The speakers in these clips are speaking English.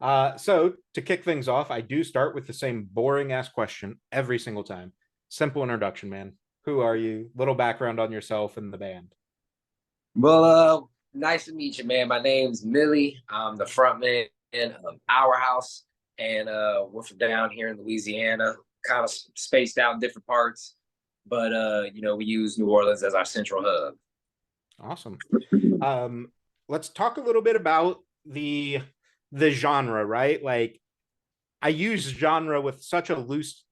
So to kick things off, I do start with the same boring ass question every single time. Simple introduction, man. Who are you? Little background on yourself and the band. Well, nice to meet you, man. My name's Millie. I'm the frontman of HourHouse, and we're from down here in Louisiana, kind of spaced out in different parts, but we use New Orleans as our central hub. Awesome. Let's talk a little bit about the genre, right? Like I use genre with such a loose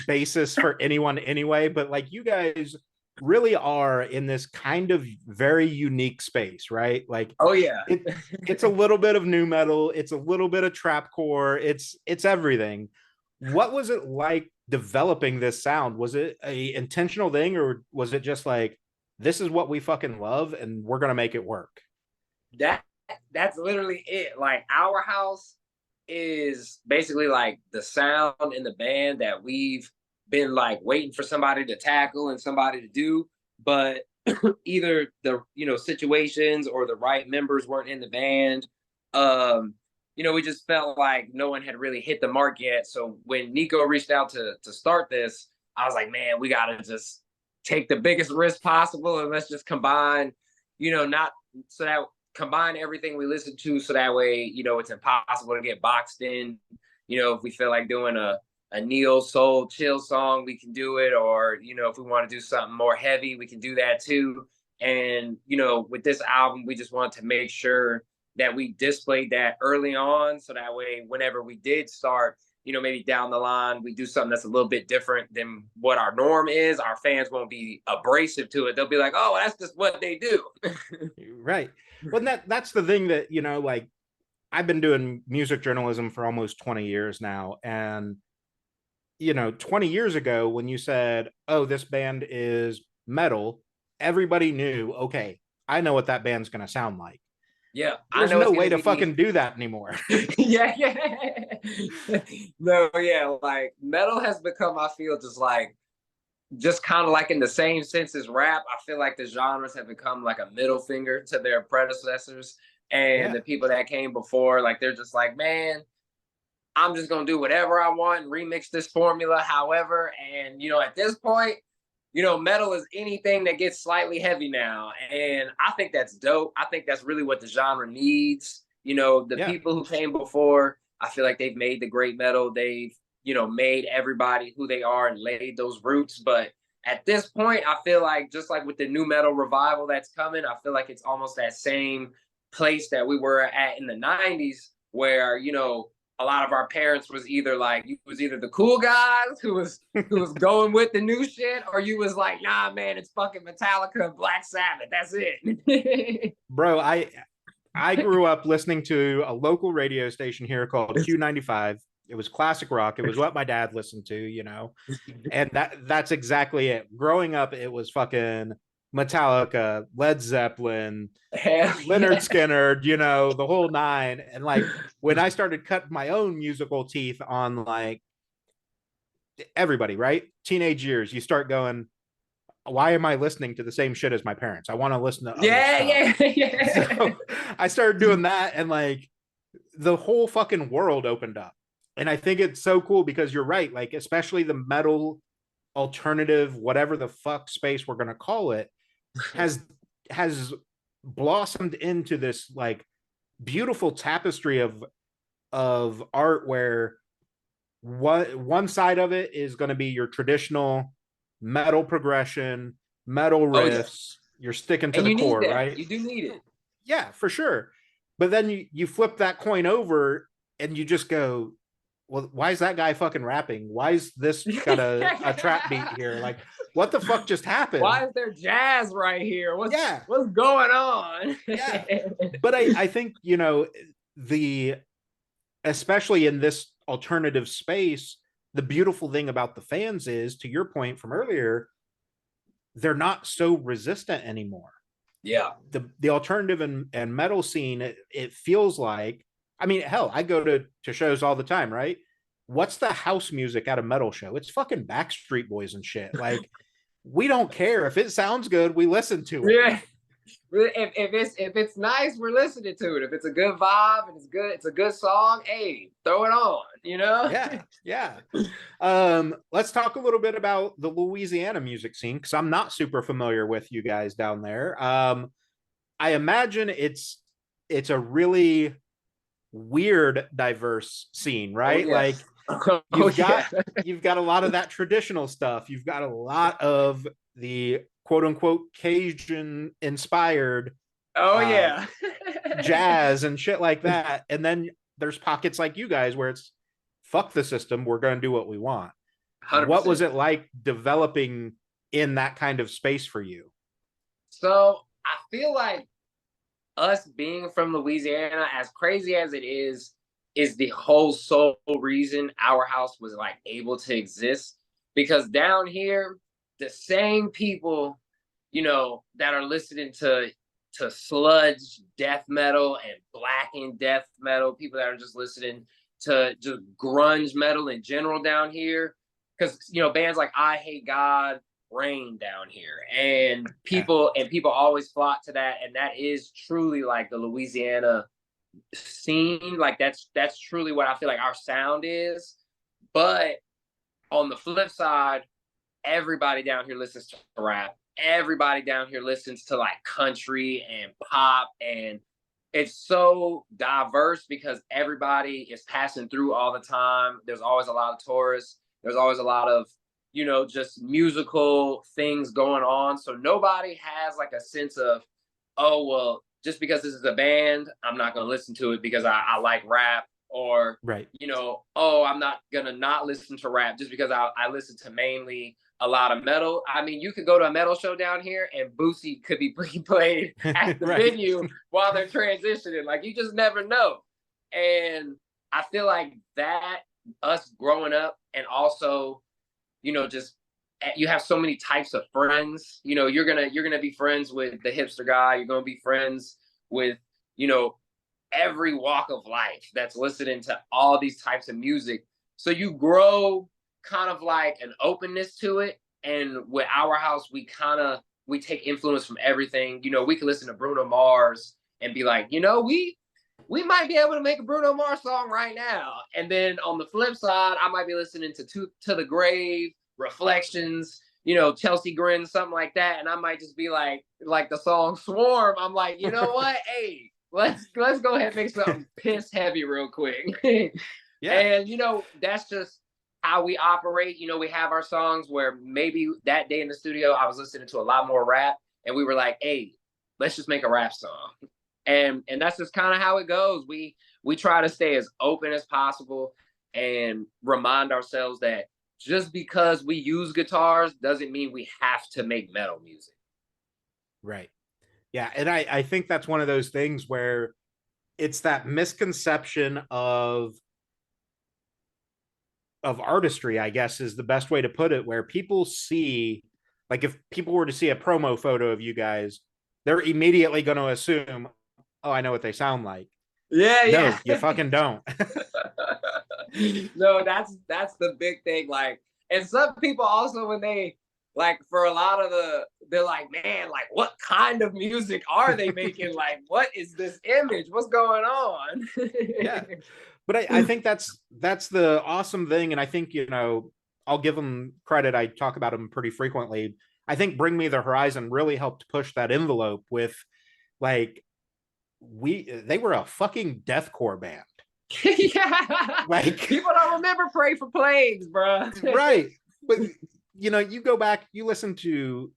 basis for anyone anyway, but like you guys really are in this kind of very unique space, right? Like Oh yeah. it's a little bit of new metal, it's a little bit of trapcore, it's everything. What was it like developing this sound? Was it a intentional thing, or was it just like this is what we fucking love and we're gonna make it work? that that's literally it. Like our house is basically like the sound in the band that we've been like waiting for somebody to tackle and somebody to do, but either the situations or the right members weren't in the band. We just felt like no one had really hit the mark yet. So when Nico reached out to start this, I was like, man, we gotta just take the biggest risk possible and let's just combine, not so that combine everything we listen to so that way, it's impossible to get boxed in. If we feel like doing a neo soul chill song, we can do it. Or, if we want to do something more heavy, we can do that too. And, with this album, we just wanted to make sure that we displayed that early on. So that way, whenever we did start, maybe down the line, we do something that's a little bit different than what our norm is. Our fans won't be abrasive to it. They'll be like, oh, that's just what they do. Right. Well, that's the thing that, like I've been doing music journalism for almost 20 years now. And, 20 years ago, when you said, oh, this band is metal, everybody knew, okay, I know what that band's going to sound like. Yeah, I There's know it's no way gonna to be. fucking do that anymore. Yeah, no, yeah. Like metal has become, I feel, just kind of like in the same sense as rap. I feel like the genres have become like a middle finger to their predecessors and Yeah. the people that came before. Like they're just like, man, I'm just gonna do whatever I want and remix this formula, however. And at this point, metal is anything that gets slightly heavy now. And I think that's dope. I think that's really what the genre needs. The Yeah. people who came before, I feel like they've made the great metal. They've, made everybody who they are and laid those roots. But at this point, I feel like just like with the new metal revival that's coming, I feel like it's almost that same place that we were at in the 90s where, a lot of our parents was either like you was either the cool guys who was going with the new shit, or you was like, nah, man, it's fucking Metallica and Black Sabbath. That's it. Bro, I grew up listening to a local radio station here called Q95. It was classic rock. It was what my dad listened to, and that's exactly it. Growing up, it was fucking Metallica, Led Zeppelin, Hell Leonard yeah. Skinner, the whole nine. And like when I started cutting my own musical teeth on like everybody, right? Teenage years, you start going, why am I listening to the same shit as my parents? I want to listen to other Yeah, stuff. yeah, So I started doing that, and like the whole fucking world opened up. And I think it's so cool because you're right, like especially the metal alternative, whatever the fuck space we're gonna call it, has has blossomed into this like beautiful tapestry of art where one side of it is going to be your traditional metal progression, metal Oh yeah. riffs. You're sticking to And the you need core, that. right? You do need it. Yeah, for sure. But then you flip that coin over and you just go, well, why is that guy fucking rapping? Why is this got a trap beat here? Like, what the fuck just happened? Why is there jazz right here? What's Yeah, what's going on? yeah. But I think, the especially in this alternative space, the beautiful thing about the fans is, to your point from earlier, they're not so resistant anymore. Yeah. The alternative and metal scene, it feels like, I mean, hell, I go to shows all the time, right? What's the house music at a metal show? It's fucking Backstreet Boys and shit. Like, we don't care if it sounds good, we listen to it. Yeah. if it's nice, we're listening to it. If it's a good vibe and it's a good song, hey, throw it on, you know? Yeah, yeah. Let's talk a little bit about the Louisiana music scene because I'm not super familiar with you guys down there. I imagine it's a really weird, diverse scene, Oh right? yeah. Like Oh you've yeah. got you've got a lot of that traditional stuff. You've got a lot of the quote unquote Cajun inspired Oh uh yeah. jazz and shit like that. And then there's pockets like you guys where it's fuck the system, we're going to do what we want. What was 100%. it like developing in that kind of space for you? So I feel like us being from Louisiana, as crazy as it is the whole sole reason Our House was like able to exist. Because down here, the same people, you know, that are listening to sludge death metal and blackened death metal, people that are just listening to just grunge metal in general down here. Because you know, bands like I Hate God reign down here, and Yeah. people always flock to that, and that is truly like the Louisiana scene. Like that's truly what I feel like our sound is. But on the flip side, everybody down here listens to rap. Everybody down here listens to like country and pop, and it's so diverse because everybody is passing through all the time. There's always a lot of tourists. There's always a lot of, you know, just musical things going on. So nobody has like a sense of, oh, well, just because this is a band, I'm not going to listen to it because I like rap. Or, Right. you know, oh, I'm not going to not listen to rap just because I listen to mainly a lot of metal. I mean, you could go to a metal show down here and Boosie could be played at the Right. venue while they're transitioning. Like, you just never know. And I feel like that, us growing up, and also, you know, just you have so many types of friends. You know, you're gonna be friends with the hipster guy. You're gonna be friends with, you know, every walk of life that's listening to all these types of music. So you grow kind of like an openness to it. And with Our House, we take influence from everything. You know, we can listen to Bruno Mars and be like, you know, we might be able to make a Bruno Mars song right now. And then on the flip side, I might be listening to the Grave, Reflections, you know, Chelsea Grin, something like that, and I might just be like the song Swarm. I'm like, you know what? Hey, let's go ahead and make something piss heavy real quick. Yeah. And you know, that's just how we operate. You know, we have our songs where maybe that day in the studio I was listening to a lot more rap, and we were like, hey, let's just make a rap song. And that's just kind of how it goes. We try to stay as open as possible and remind ourselves that just because we use guitars doesn't mean we have to make metal music. Right. Yeah. And I think that's one of those things where it's that misconception of artistry, I guess is the best way to put it, where people see, like, if people were to see a promo photo of you guys, they're immediately going to assume, oh, I know what they sound like. Yeah, No, yeah. you fucking don't. No, that's the big thing. Like, and some people also, when they like, for a lot of they're like, man, like, what kind of music are they making? Like, what is this image? What's going on? Yeah. But I think that's the awesome thing. And I think, you know, I'll give them credit. I talk about them pretty frequently. I think Bring Me the Horizon really helped push that envelope with, like, they were a fucking deathcore band. Yeah. Like, People don't remember Pray for Plagues, bro. right. But you know, you go back, you listen to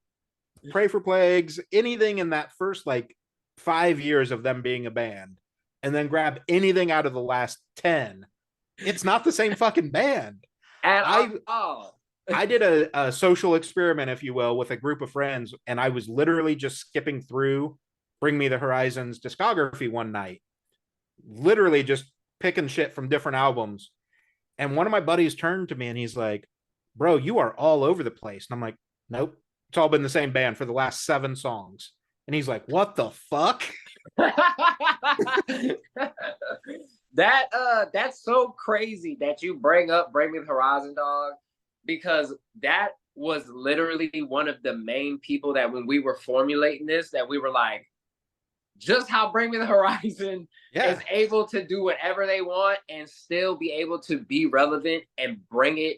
Pray for Plagues, anything in that first like 5 years of them being a band, and then grab anything out of the last 10, it's not the same fucking band. At I all. I did a social experiment, if you will, with a group of friends, and I was literally just skipping through Bring Me the Horizon's discography one night, literally just picking shit from different albums. And one of my buddies turned to me and he's like, bro, you are all over the place. And I'm like, nope, it's all been the same band for the last 7 songs. And he's like, what the fuck? That's so crazy that you bring up Bring Me the Horizon, dog, because that was literally one of the main people that when we were formulating this, that we were like, just how Bring Me the Horizon is Yeah. able to do whatever they want and still be able to be relevant and bring it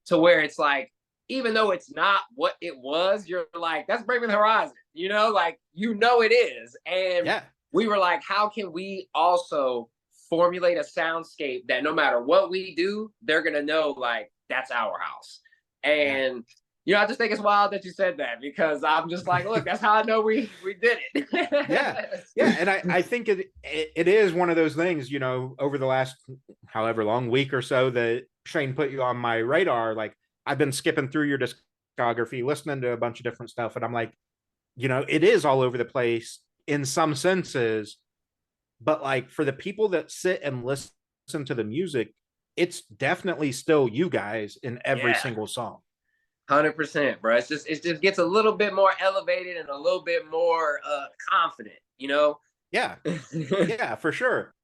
to where it's like, even though it's not what it was, you're like, that's Bring Me the Horizon, you know, like, you know, it is. And Yeah. we were like, how can we also formulate a soundscape that no matter what we do, they're going to know, like, that's our house. Yeah. And you know, I just think it's wild that you said that, because I'm just like, look, that's how I know we did it. Yeah. Yeah. And I think it is one of those things, you know, over the last however long week or so that Shane put you on my radar. Like, I've been skipping through your discography, listening to a bunch of different stuff, and I'm like, you know, it is all over the place in some senses, but like for the people that sit and listen to the music, it's definitely still you guys in every Yeah, single song. 100%, bro. It just gets a little bit more elevated and a little bit more confident, you know. Yeah. Yeah, for sure.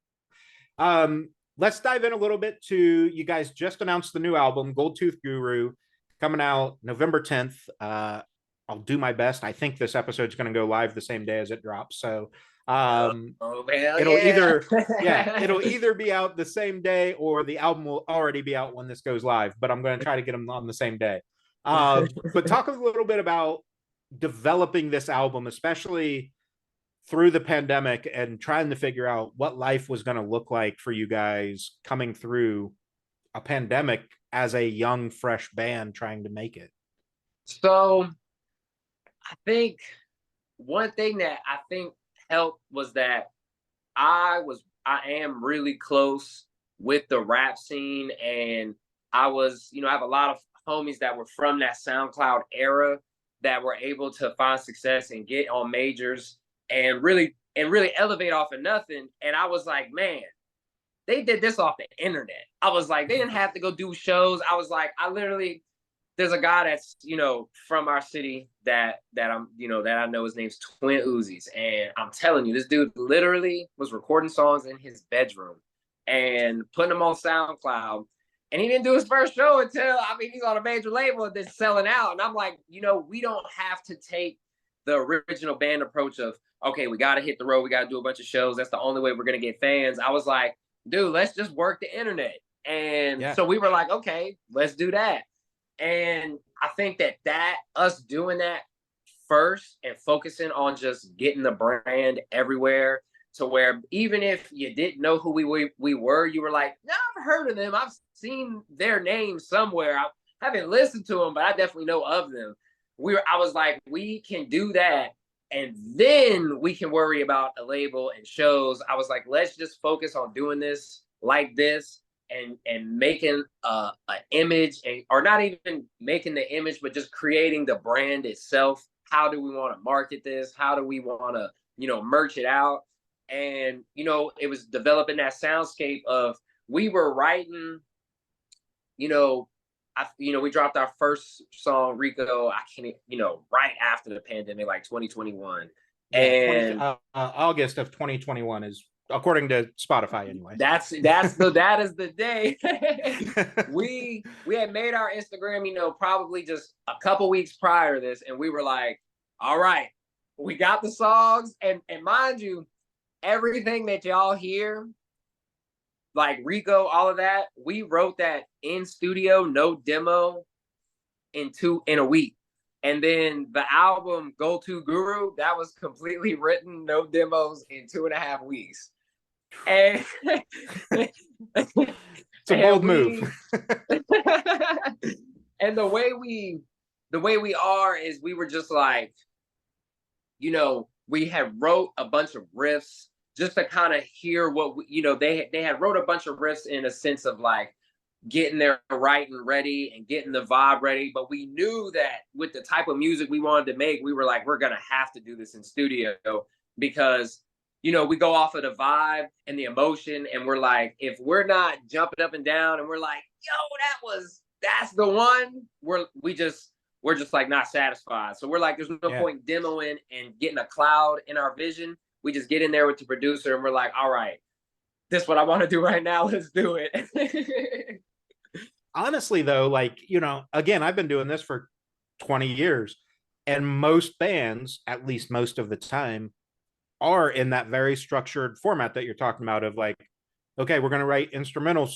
Let's dive in a little bit to, you guys just announced the new album, Gold Tooth Guru, coming out November 10th. I'll do my best. I think this episode's going to go live the same day as it drops. So it'll it'll either be out the same day or the album will already be out when this goes live, but I'm going to try to get them on the same day. But talk a little bit about developing this album, especially through the pandemic and trying to figure out what life was going to look like for you guys coming through a pandemic as a young, fresh band trying to make it. So I think one thing that I think helped was that I am really close with the rap scene, and I have a lot of homies that were from that SoundCloud era that were able to find success and get on majors and really elevate off of nothing. And I was like, man, they did this off the internet. I was like, they didn't have to go do shows. I was like, there's a guy that's, you know, from our city that I'm, you know, that I know, his name's Twin Uzis. And I'm telling you, this dude literally was recording songs in his bedroom and putting them on SoundCloud. And he didn't do his first show until, I mean, he's on a major label and then selling out. And I'm like, you know, we don't have to take the original band approach of, okay, we got to hit the road. We got to do a bunch of shows. That's the only way we're going to get fans. I was like, dude, let's just work the internet. And so we were like, okay, let's do that. And I think that us doing that first and focusing on just getting the brand everywhere, to where even if you didn't know who we were, you were like, no, I've heard of them. I've seen their name somewhere. I haven't listened to them, but I definitely know of them. I was like, we can do that, and then we can worry about a label and shows. I was like, let's just focus on doing this like this, and making an image, or not even making the image, but just creating the brand itself. How do we want to market this? How do we want to, you know, merch it out? And, you know, it was developing that soundscape of, we were writing, you know, we dropped our first song, Rico, right after the pandemic, like 2021. Yeah, and August of 2021 is, according to Spotify anyway. That is the day. we had made our Instagram, you know, probably just a couple weeks prior to this, and we were like, all right, we got the songs, and mind you, everything that y'all hear, like Rico, all of that, we wrote that in studio, no demo, in a week. And then the album Go To Guru, that was completely written, no demos, in 2.5 weeks. And it's a bold move. And the way we are is, we were just like, you know, we had wrote a bunch of riffs just to kind of hear what they had wrote a bunch of riffs in a sense of like getting their writing ready and getting the vibe ready. But we knew that with the type of music we wanted to make, we were like, we're gonna have to do this in studio, because, you know, we go off of the vibe and the emotion, and we're like, if we're not jumping up and down and we're like, yo, that's the one, we're just like not satisfied. So we're like, there's no point demoing and getting a cloud in our vision. We just get in there with the producer and we're like, all right, this is what I want to do right now. Let's do it. Honestly, though, like, you know, again, I've been doing this for 20 years. And most bands, at least most of the time, are in that very structured format that you're talking about of like, okay, we're going to write instrumental,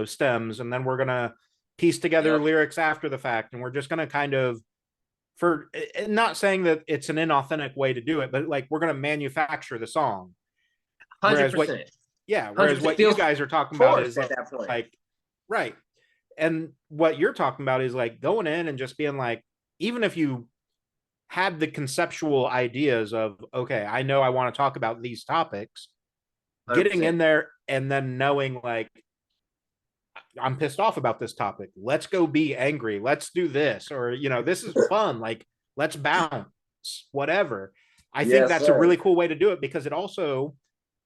stems, and then we're going to piece together Yep. lyrics after the fact. And we're just going to kind of, for not saying that it's an inauthentic way to do it, but like we're going to manufacture the song. Hundred Whereas what, percent. yeah, Hundred whereas percent what you feels guys are talking about is forced at that point. like, right. And what you're talking about is like going in and just being like, even if you had the conceptual ideas of, okay, I know I want to talk about these topics, 100%. getting in there and then knowing like, I'm pissed off about this topic. Let's go be angry. Let's do this. Or, this is fun. Like, let's bounce, whatever. I think that's a really cool way to do it because it also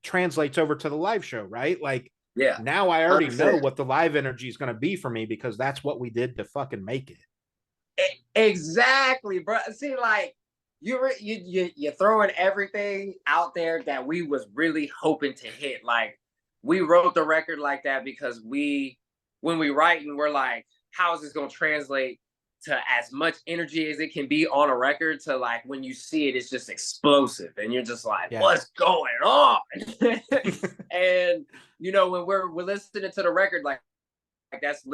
translates over to the live show, right? Like, yeah, now I already 100%. know what the live energy is going to be for me because that's what we did to fucking make it. Exactly, bro. See, like you're throwing everything out there that we was really hoping to hit. Like we wrote the record like that because when we write and we're like, how is this gonna translate to as much energy as it can be on a record to like when you see it, it's just explosive and you're just like, what's going on? And when we're listening to the record, like that's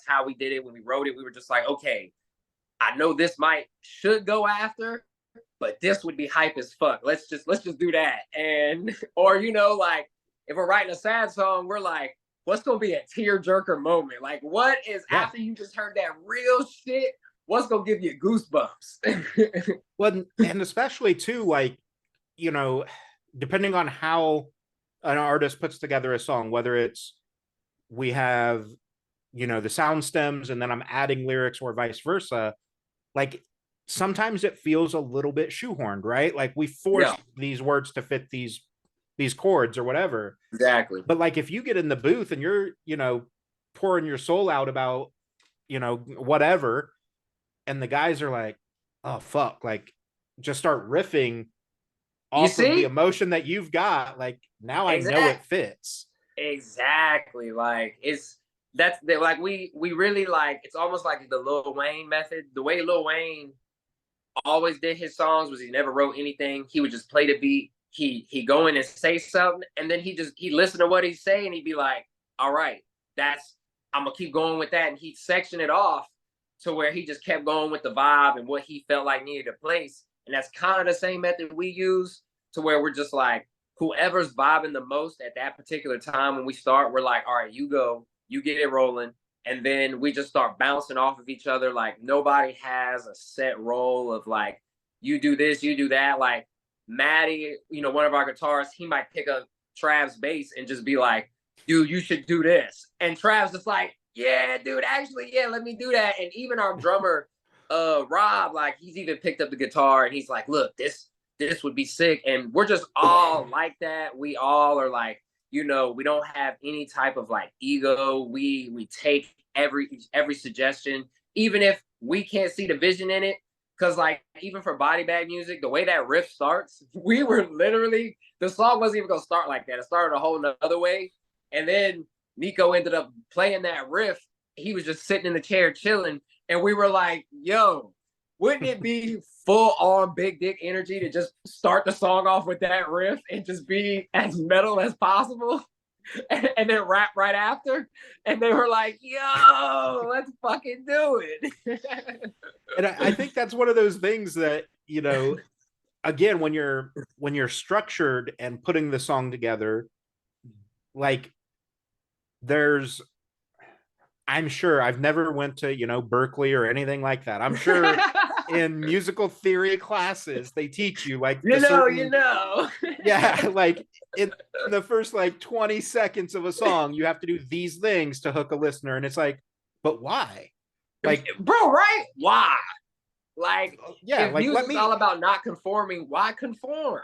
how we did it. When we wrote it, we were just like, okay, I know this should go after, but this would be hype as fuck. Let's just do that. And or like if we're writing a sad song, we're like, what's gonna be a tearjerker moment? Like what is after you just heard that real shit? What's gonna give you goosebumps? Well, and especially too, like, depending on how an artist puts together a song, whether it's we have, the sound stems and then I'm adding lyrics or vice versa, like sometimes it feels a little bit shoehorned, right? Like we force these words to fit these chords or whatever. Exactly. But like if you get in the booth and you're, pouring your soul out about, whatever, and the guys are like, oh fuck, like just start riffing off of the emotion that you've got, like now I know it fits. Exactly. Like that's like we really like, it's almost like the Lil Wayne method. The way Lil Wayne always did his songs was he never wrote anything. He would just play the beat. He go in and say something, and then he listen to what he's saying. He'd be like, all right, I'm gonna keep going with that. And he'd section it off to where he just kept going with the vibe and what he felt like needed a place. And that's kind of the same method we use, to where we're just like, whoever's vibing the most at that particular time when we start, we're like, all right, you go, you get it rolling. And then we just start bouncing off of each other. Like nobody has a set role of like, you do this, you do that. Like Maddie, one of our guitarists, he might pick up Trav's bass and just be like, dude, you should do this. And Trav's just like, yeah, dude, actually, yeah, let me do that. And even our drummer, Rob, like he's even picked up the guitar and he's like, look, this would be sick. And we're just all like that. We all are like, we don't have any type of like ego. We take every suggestion, even if we can't see the vision in it. Cause like even for body bag music, the way that riff starts, we were literally, the song wasn't even gonna start like that. It started a whole nother way. And then Nico ended up playing that riff. He was just sitting in the chair chilling. And we were like, yo, wouldn't it be full on big dick energy to just start the song off with that riff and just be as metal as possible? And then rap right after? And they were like, yo, let's fucking do it. And I think that's one of those things that, again, when you're structured and putting the song together, like I'm sure I've never went to, Berkeley or anything like that. I'm sure in musical theory classes, they teach you like, yeah, like in the first like 20 seconds of a song, you have to do these things to hook a listener. And it's like, but why? Like, bro, right? Why? Like, yeah, if like music's all about not conforming, why conform?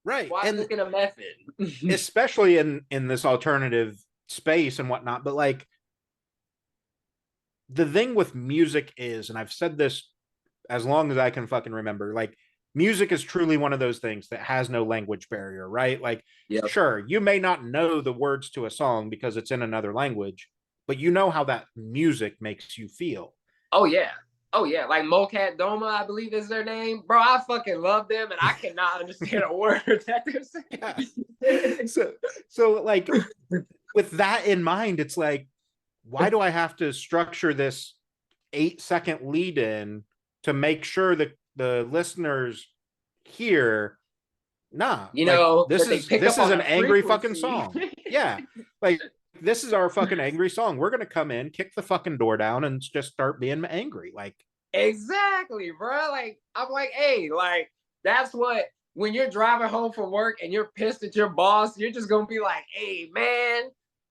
Right. Why look at a method? Especially in this alternative space and whatnot. But like, the thing with music is, and I've said this as long as I can fucking remember, like music is truly one of those things that has no language barrier, right? Like, sure, you may not know the words to a song because it's in another language, but you know how that music makes you feel. Oh yeah. Oh yeah, like Mocat Doma, I believe is their name. Bro, I fucking love them and I cannot understand a word that they're saying. Yeah. So like with that in mind, it's like, why do I have to structure this 8-second lead in to make sure that the listeners hear, nah, You like know, this that they is pick this up is on an a angry fucking frequency. song. Yeah. Like this is our fucking angry song. We're gonna come in, kick the fucking door down, and just start being angry. Like, Exactly, bro. Like, I'm like, hey, like, that's what, when you're driving home from work and you're pissed at your boss, you're just gonna be like, hey, man,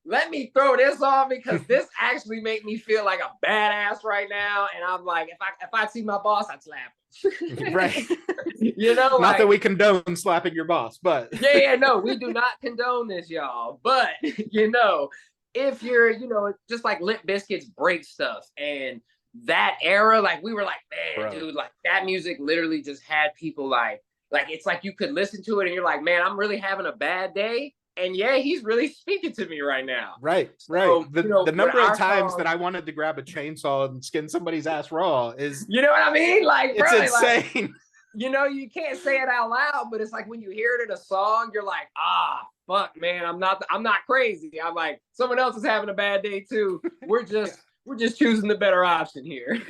let me throw this on because this actually make me feel like a badass right now. And I'm like, if I see my boss, I'd slap him. right. You know, Not like, that we condone slapping your boss, but yeah, no, we do not condone this, y'all. But you know, if you're, you know, just like Limp Bizkit's break stuff and that era, like we were like, man, bro, dude, like that music literally just had people like it's like you could listen to it and you're like, man, I'm really having a bad day. And yeah, he's really speaking to me right now. right, So, the you know, the with number of our times song, that I wanted to grab a chainsaw and skin somebody's ass raw is, you know what I mean? Like, bro, it's like, insane. you know, you can't say it out loud, but it's like when you hear it in a song, you're like, ah, fuck, man, I'm not crazy. I'm like, someone else is having a bad day too. We're just Yeah. we're just choosing the better option here.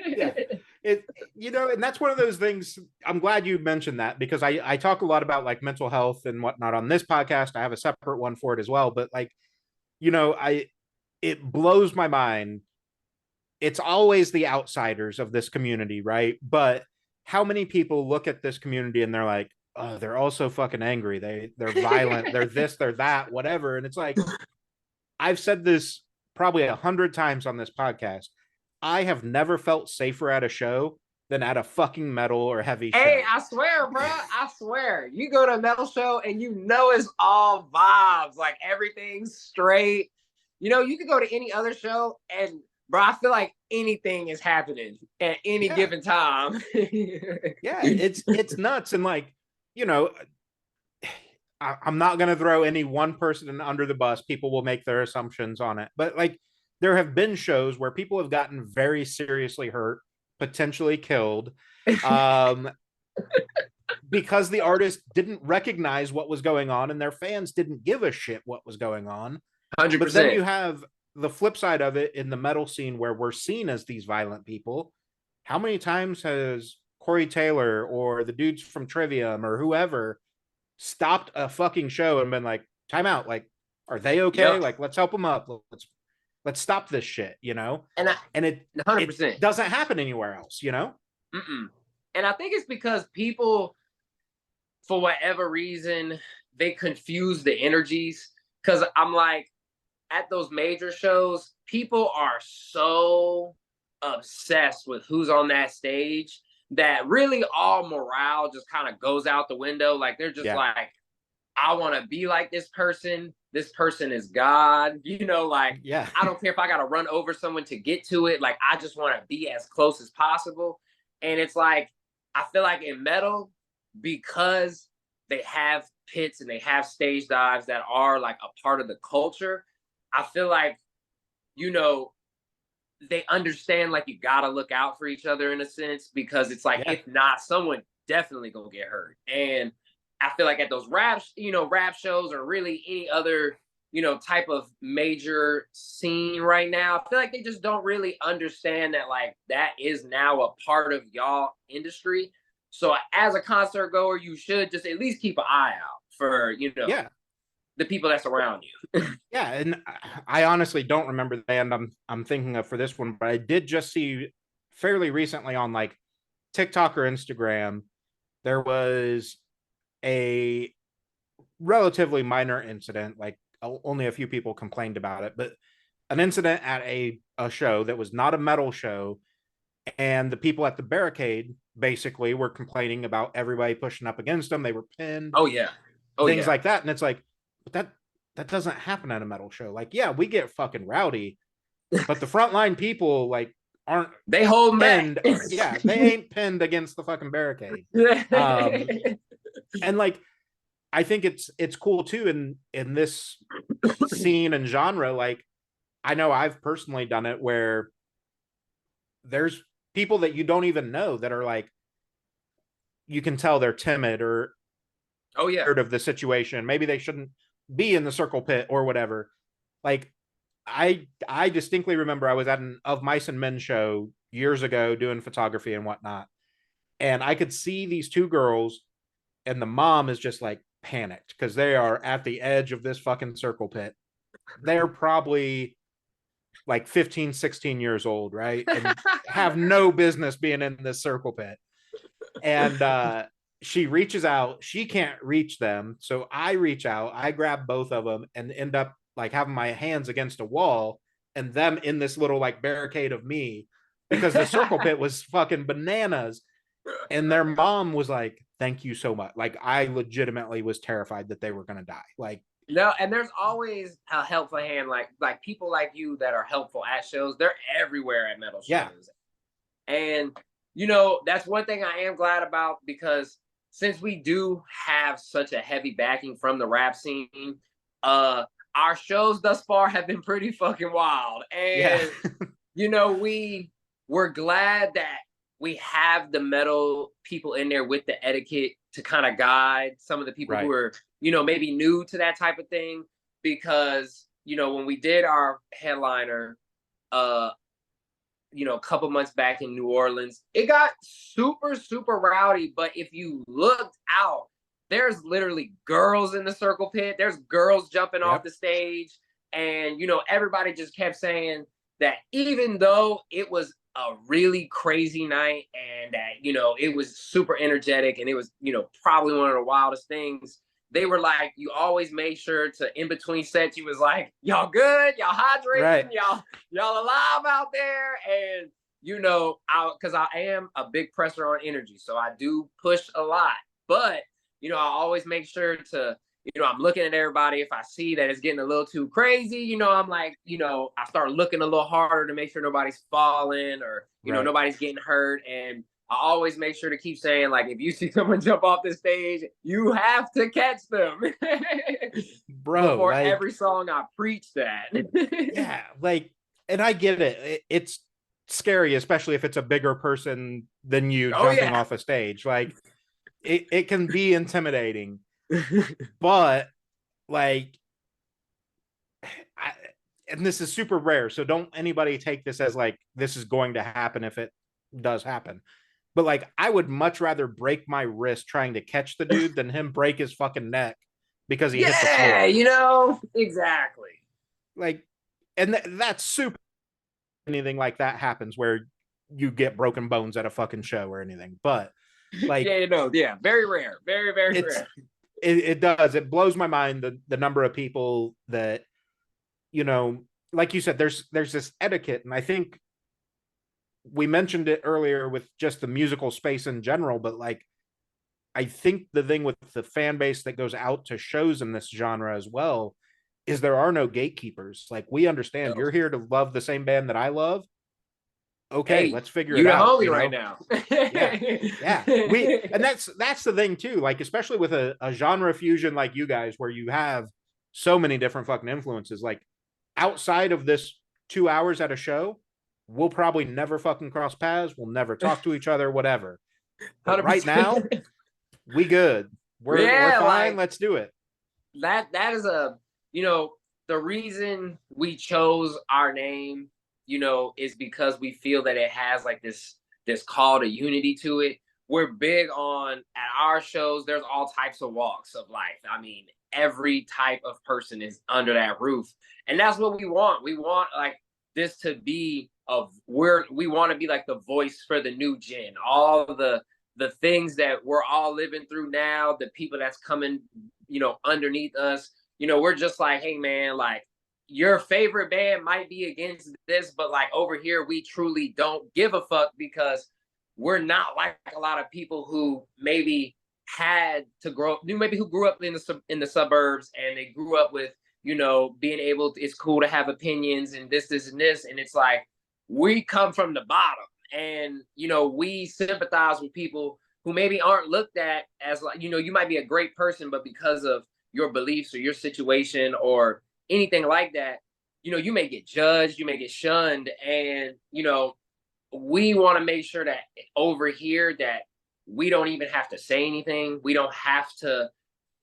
Yeah. It, you know, and that's one of those things. I'm glad you mentioned that because I talk a lot about like mental health and whatnot on this podcast. I have a separate one for it as well. But like, you know, it blows my mind. It's always the outsiders of this community, right? But how many people look at this community and they're like, oh, they're also fucking angry. They're violent. They're this, they're that, whatever. And it's like, I've said this probably 100 times on this podcast. I have never felt safer at a show than at a fucking metal or heavy show. Hey, I swear, bro. I swear. You go to a metal show and you know it's all vibes. Like everything's straight. You know, you could go to any other show and bro, I feel like anything is happening at any given time. Yeah, it's nuts. And like, you know, I'm not going to throw any one person under the bus. People will make their assumptions on it. But like, there have been shows where people have gotten very seriously hurt, potentially killed, because the artist didn't recognize what was going on and their fans didn't give a shit what was going on. 100%. But then you have the flip side of it in the metal scene where we're seen as these violent people. How many times has Corey Taylor or the dudes from Trivium or whoever stopped a fucking show and been like, time out, like, are they okay? Yep. Like, let's help them up. Let's stop this shit, you know? And it 100%. It doesn't happen anywhere else, you know? Mm-mm. And I think it's because people, for whatever reason, they confuse the energies. Because I'm like, at those major shows, people are so obsessed with who's on that stage that really all morale just kind of goes out the window. Like they're just like, I want to be like this person. This person is God. You know, like, I don't care if I got to run over someone to get to it. Like, I just want to be as close as possible. And it's like, I feel like in metal, because they have pits and they have stage dives that are like a part of the culture, I feel like, you know, they understand like you gotta look out for each other in a sense, because it's like, if not, someone definitely gonna get hurt. And I feel like at those rap shows or really any other, you know, type of major scene right now, I feel like they just don't really understand that like that is now a part of y'all industry. So as a concert goer, you should just at least keep an eye out for, you know, the people that's around you. Yeah, and I honestly don't remember the band I'm thinking of for this one, but I did just see fairly recently on like TikTok or Instagram, there was a relatively minor incident, like only a few people complained about it, but an incident at a show that was not a metal show, and the people at the barricade basically were complaining about everybody pushing up against them. They were pinned. Things like that. And it's like, but that doesn't happen at a metal show. Like, yeah, we get fucking rowdy, but the frontline people like aren't, they hold pinned. Yeah, they ain't pinned against the fucking barricade. And like, I think it's cool too in this scene and genre. Like, I know I've personally done it where there's people that you don't even know that are like, you can tell they're timid or Oh yeah. of the situation. Maybe they shouldn't be in the circle pit or whatever. Like I distinctly remember I was at an Of Mice and Men show years ago doing photography and whatnot. And I could see these two girls, and the mom is just like panicked because they are at the edge of this fucking circle pit. They're probably like 15, 16 years old, right? And have no business being in this circle pit. And she reaches out, she can't reach them. So I reach out, I grab both of them and end up like having my hands against a wall and them in this little like barricade of me because the circle pit was fucking bananas. And their mom was like, thank you so much. Like I legitimately was terrified that they were going to die. Like, no, and there's always a helpful hand, like people like you that are helpful at shows. They're everywhere at metal shows. Yeah. And you know, that's one thing I am glad about, because since we do have such a heavy backing from the rap scene, our shows thus far have been pretty fucking wild. And you know, we're glad that we have the metal people in there with the etiquette to kind of guide some of the people who are, you know, maybe new to that type of thing. Because, you know, when we did our headliner, you know, a couple months back in New Orleans, it got super, super rowdy. But if you looked out, there's literally girls in the circle pit. There's girls jumping off the stage. And, you know, everybody just kept saying that even though it was a really crazy night and that, you know, it was super energetic and it was, you know, probably one of the wildest things, they were like, you always made sure to, in between sets, you was like, y'all good, y'all hydrating, y'all alive out there. And, you know, because I am a big presser on energy, so I do push a lot. But, you know, I always make sure to, you know, I'm looking at everybody. If I see that it's getting a little too crazy, you know, I'm like, you know, I start looking a little harder to make sure nobody's falling or, you know, nobody's getting hurt. And I always make sure to keep saying, like, if you see someone jump off the stage, you have to catch them. Bro, before like, every song, I preach that. Yeah, like, and I get it. It's scary, especially if it's a bigger person than you jumping off a stage. Like, it can be intimidating. But like, and this is super rare, so don't anybody take this as like this is going to happen if it does happen. But like, I would much rather break my wrist trying to catch the dude than him break his fucking neck because he hit the floor. Yeah, you know, exactly. Like, and that's super. Anything like that happens where you get broken bones at a fucking show or anything, but like, yeah, you know, yeah, very rare, very, very rare. It does. It blows my mind the number of people that, you know, like you said, there's this etiquette. And I think we mentioned it earlier with just the musical space in general, but like, I think the thing with the fan base that goes out to shows in this genre as well is there are no gatekeepers. Like, we understand you're here to love the same band that I love. Okay, let's figure it out. You're the homie right now. yeah. And that's the thing too. Like, especially with a genre fusion like you guys, where you have so many different fucking influences. Like, outside of this 2 hours at a show, we'll probably never fucking cross paths. We'll never talk to each other, whatever. But right now, we good. We're fine. Like, let's do it. That is a, you know, the reason we chose our name, you know, is because we feel that it has like this call to unity to it. We're big on, at our shows, there's all types of walks of life. I mean, every type of person is under that roof. And that's what we want. We want like this to be we want to be like the voice for the new gen. All the things that we're all living through now, the people that's coming, you know, underneath us, you know, we're just like, hey man, like, your favorite band might be against this, but like over here, we truly don't give a fuck, because we're not like a lot of people who maybe had to grow up, maybe who grew up in the suburbs, and they grew up with, you know, being able to, it's cool to have opinions and this and this. And it's like, we come from the bottom, and, you know, we sympathize with people who maybe aren't looked at as like, you know, you might be a great person, but because of your beliefs or your situation or anything like that, you know, you may get judged, you may get shunned. And, you know, we want to make sure that over here that we don't even have to say anything. We don't have to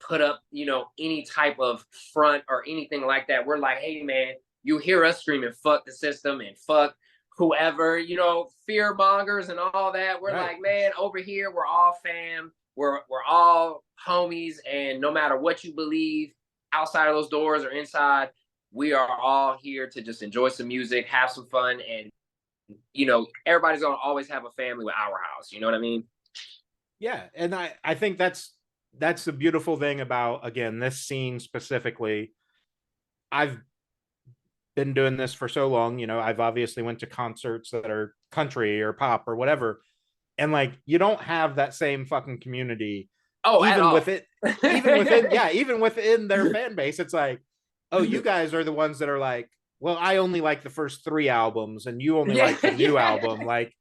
put up, any type of front or anything like that. We're like, hey man, you hear us screaming fuck the system and fuck whoever, fear mongers and all that. We're Right. like, man, over here we're all fam. We're all homies, and no matter what you believe outside of those doors or inside, we are all here to just enjoy some music, have some fun, and everybody's gonna always have a family with our house. You know what I mean? Yeah, and I think that's the beautiful thing about, again, this scene specifically. I've been doing this for so long, I've obviously went to concerts that are country or pop or whatever, and like you don't have that same fucking community. Oh, at Even all. with it, even within, yeah, even within their fan base, it's like, oh, you guys are the ones that are like, well, I only like the first 3 albums and you only like the new album. Like,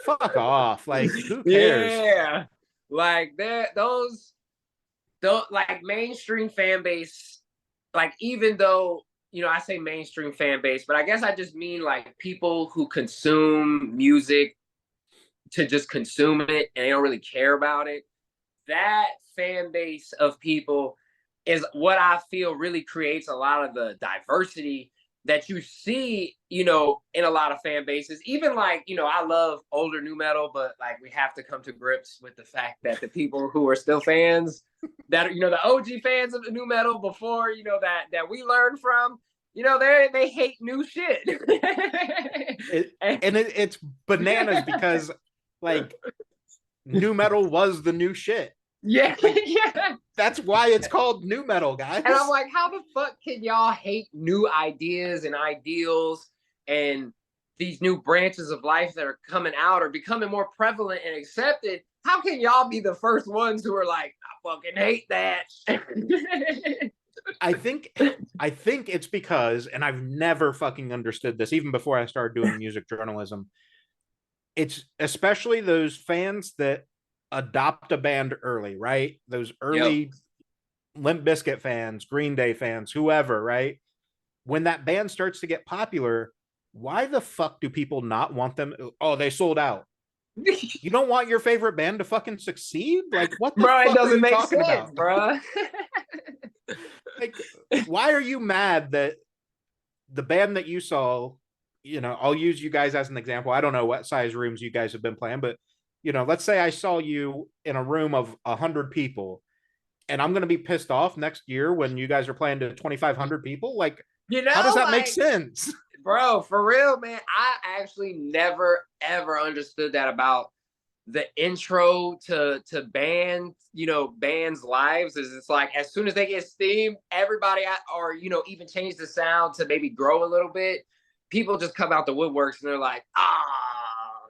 fuck off. Like, who cares? Yeah, like that. Those like mainstream fan base. Like, even though I say mainstream fan base, but I guess I just mean like people who consume music to just consume it and they don't really care about it. That fan base of people is what I feel really creates a lot of the diversity that you see, in a lot of fan bases. Even like, I love older new metal, but like we have to come to grips with the fact that the people who are still fans, that are, the OG fans of the new metal before, that we learned from, they hate new shit. It's bananas because like new metal was the new shit. Yeah, like, yeah. That's why it's called new metal, guys. And I'm like, how the fuck can y'all hate new ideas and ideals and these new branches of life that are coming out or becoming more prevalent and accepted? How can y'all be the first ones who are like, I fucking hate that? I think it's because, and I've never fucking understood this, even before I started doing music journalism. It's especially those fans that adopt a band early, right? Those early Limp Bizkit fans, Green Day fans, whoever, right? When that band starts to get popular, why the fuck do people not want them? Oh, they sold out. You don't want your favorite band to fucking succeed? Like, what the bro, fuck it doesn't are you make talking sense, about? bro. Like, why are you mad that the band that you saw, I'll use you guys as an example. I don't know what size rooms you guys have been playing, but let's say I saw you in a room of 100 people and I'm going to be pissed off next year when you guys are playing to 2,500 people. Like, how does that make sense? Bro, for real, man. I actually never, ever understood that about the intro to bands' lives. Is it's like, as soon as they get steam, everybody, or, even change the sound to maybe grow a little bit, people just come out the woodworks and they're like,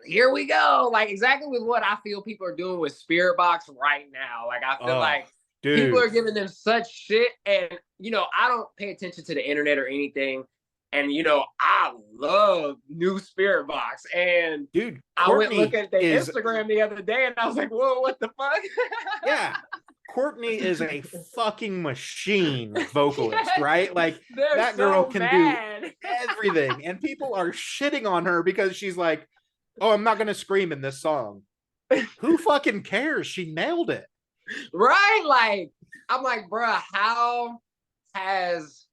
here we go. Like, exactly with what I feel people are doing with Spirit Box right now. Like, I feel like people are giving them such shit. And, I don't pay attention to the internet or anything. And, I love new Spirit Box. And dude, I went looking at their Instagram the other day and I was like, whoa, what the fuck? Yeah. Courtney is a fucking machine vocalist, right? Like, that girl can do everything. And people are shitting on her because she's like, oh, I'm not going to scream in this song. Who fucking cares? She nailed it. Right? Like, I'm like, bruh, how has,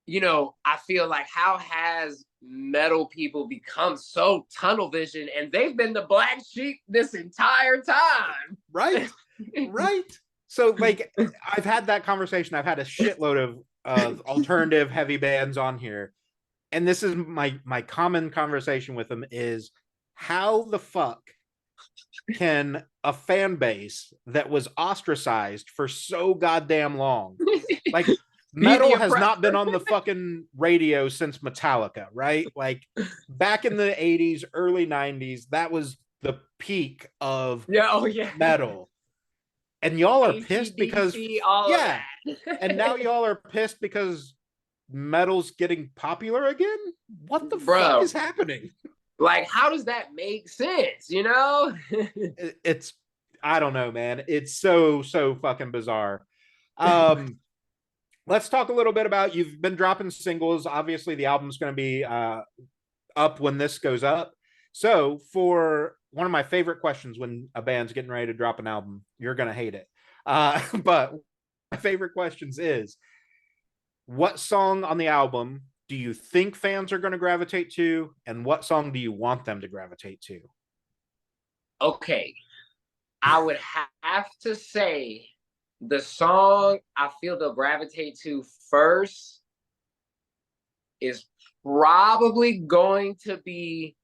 I feel like, how has metal people become so tunnel vision and they've been the black sheep this entire time? Right. Right. So like, I've had that conversation. I've had a shitload of alternative heavy bands on here. And this is my common conversation with them is, how the fuck can a fan base that was ostracized for so goddamn long, like, metal has not been on the fucking radio since Metallica, right? Like, back in the 80s, early 90s, that was the peak of metal. And y'all are pissed because and now y'all are pissed because metal's getting popular again? What the fuck is happening? Like, how does that make sense? It's, I don't know, man. It's so fucking bizarre. Let's talk a little bit about, you've been dropping singles. Obviously the album's going to be up when this goes up. So for one of my favorite questions when a band's getting ready to drop an album, you're gonna hate it. But my favorite questions is, what song on the album do you think fans are going to gravitate to, and what song do you want them to gravitate to? Okay, I would have to say the song I feel they'll gravitate to first is probably going to be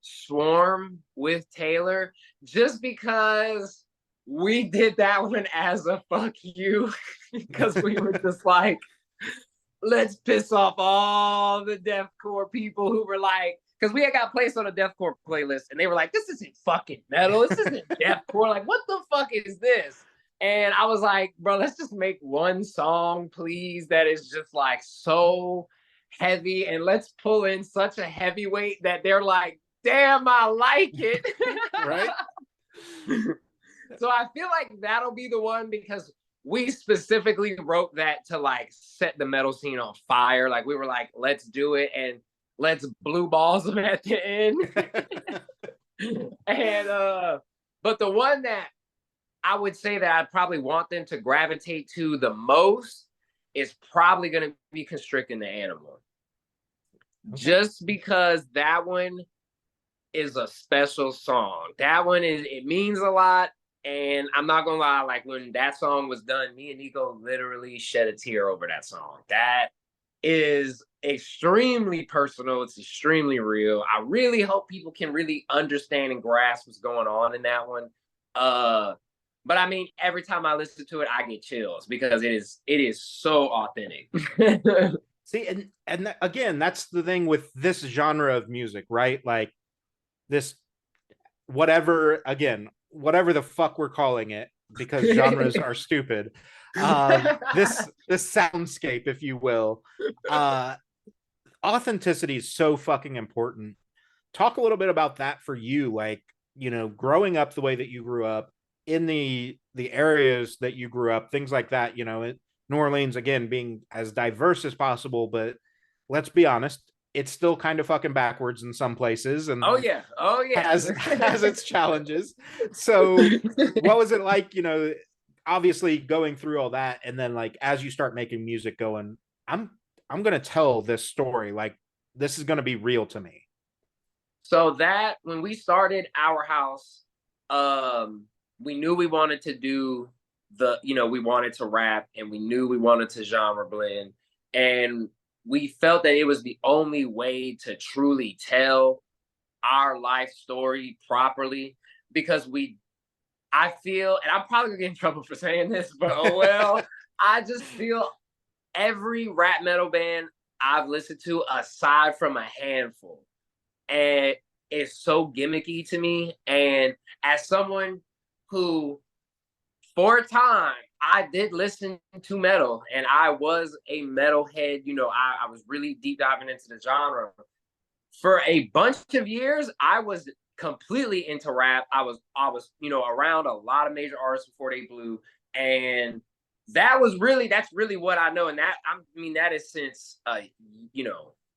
Swarm with Taylor, just because we did that one as a fuck you, because we were just like, let's piss off all the deathcore people who were like, because we had got placed on a deathcore playlist and they were like, this isn't fucking metal, this isn't deathcore, like what the fuck is this? And I was like, bro, let's just make one song, please, that is just like so heavy, and let's pull in such a heavyweight that they're like, damn, I like it. Right? So I feel like that'll be the one, because we specifically wrote that to like set the metal scene on fire. Like we were like, let's do it and let's blue balls them at the end. And but the one that I would say that I'd probably want them to gravitate to the most is probably going to be Constricting the Animal. Okay. Just because that one is a special song. That one is, it means a lot. And I'm not gonna lie, like when that song was done, me and Nico literally shed a tear over that song. That is extremely personal. It's extremely real. I really hope people can really understand and grasp what's going on in that one. But I mean, every time I listen to it, I get chills because it is so authentic. See, and again, that's the thing with this genre of music, right? Like this, whatever the fuck we're calling it, because genres are stupid. This soundscape, if you will, authenticity is so fucking important. Talk a little bit about that for you, like, you know, growing up the way that you grew up in the areas that you grew up, things like that, you know, New Orleans, again, being as diverse as possible, but let's be honest, it's still kind of fucking backwards in some places, and oh yeah has its challenges. So what was it like, you know, obviously going through all that, and then like as you start making music, going, I'm gonna tell this story, like this is gonna be real to me? So that when we started HourHouse, we knew we wanted to do we wanted to rap, and we knew we wanted to genre blend, and we felt that it was the only way to truly tell our life story properly, because I feel, and I'm probably gonna get in trouble for saying this, but oh well, I just feel every rap metal band I've listened to, aside from a handful, and it's so gimmicky to me. And as someone who, for a time, I did listen to metal, and I was a metalhead. You know, I was really deep diving into the genre. For a bunch of years, I was completely into rap. I was, around a lot of major artists before they blew. And that's really what I know. And that is since,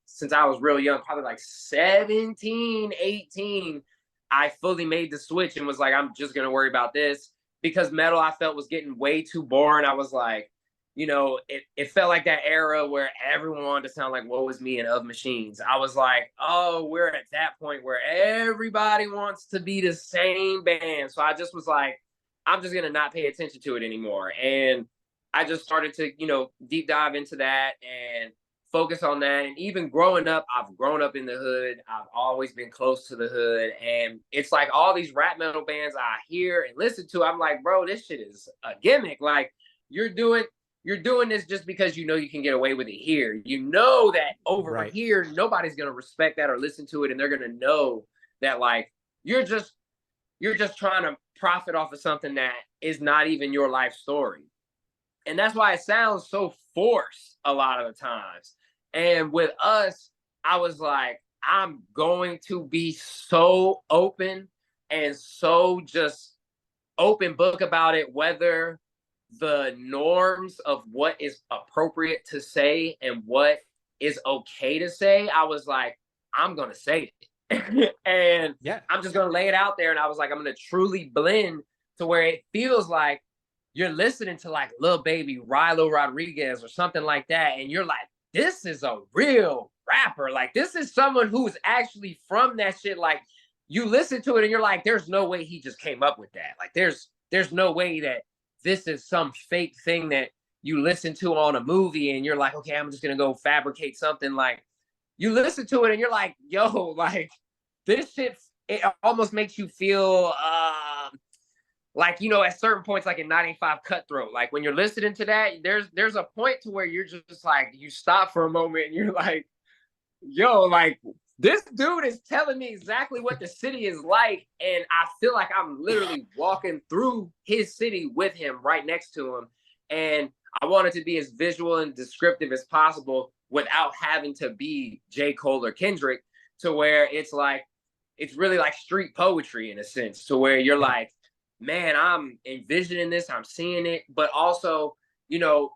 since I was real young, probably like 17, 18, I fully made the switch and was like, I'm just going to worry about this. Because metal, I felt, was getting way too boring. I was like, it felt like that era where everyone wanted to sound like Woe Is Me and Of Machines. I was like, oh, we're at that point where everybody wants to be the same band. So I just was like, I'm just going to not pay attention to it anymore. And I just started to, deep dive into that and focus on that. And even growing up, I've grown up in the hood. I've always been close to the hood. And it's like all these rap metal bands I hear and listen to, I'm like, bro, this shit is a gimmick. Like, you're doing this just because you can get away with it here. You know that over here, nobody's going to respect that or listen to it. And they're going to know that, like, you're just trying to profit off of something that is not even your life story. And that's why it sounds so forced a lot of the times. And with us, I was like, I'm going to be so open and so just open book about it, whether the norms of what is appropriate to say and what is okay to say. I was like, I'm going to say it. And Yeah. I'm just gonna lay it out there. And I was like, I'm gonna truly blend to where it feels like you're listening to like Lil Baby, Rilo Rodriguez, or something like that, and you're like, this is a real rapper. Like, this is someone who's actually from that shit. Like, you listen to it and you're like, there's no way he just came up with that. Like, there's no way that this is some fake thing that you listen to on a movie and you're like, okay, I'm just gonna go fabricate something. Like, you listen to it and you're like, yo, like this shit, it almost makes you feel like, you know, at certain points, like in 95 Cutthroat, like when you're listening to that, there's a point to where you're just like, you stop for a moment and you're like, yo, like this dude is telling me exactly what the city is like. And I feel like I'm literally walking through his city with him right next to him. And I want it to be as visual and descriptive as possible without having to be J. Cole or Kendrick, to where it's like, it's really like street poetry in a sense, to where you're like, man, I'm envisioning this, I'm seeing it, but also, you know,